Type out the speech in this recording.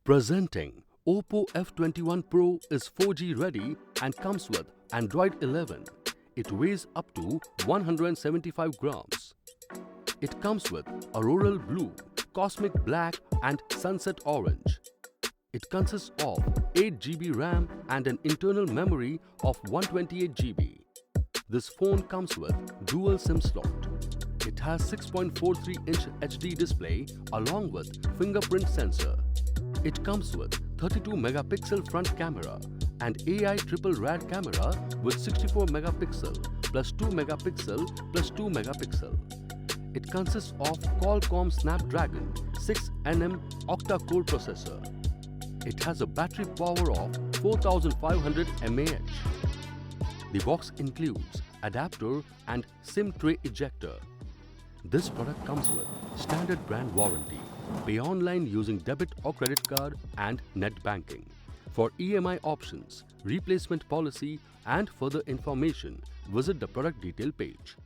Presenting OPPO F21 Pro is 4G ready and comes with Android 11. It weighs up to 175 grams. It comes with Auroral Blue, Cosmic Black and Sunset Orange. It consists of 8 GB RAM and an internal memory of 128 GB. This phone comes with dual SIM slot. It has 6.43-inch HD display along with fingerprint sensor. It comes with 32-megapixel front camera and AI triple rad camera with 64-megapixel plus 2-megapixel plus 2-megapixel. It consists of Qualcomm Snapdragon 6nm octa-core processor. It has a battery power of 4500 mAh. The box includes adapter and SIM tray ejector. This product comes with standard brand warranty. Pay online using debit or credit card and net banking. For EMI options, replacement policy and further information, visit the product detail page.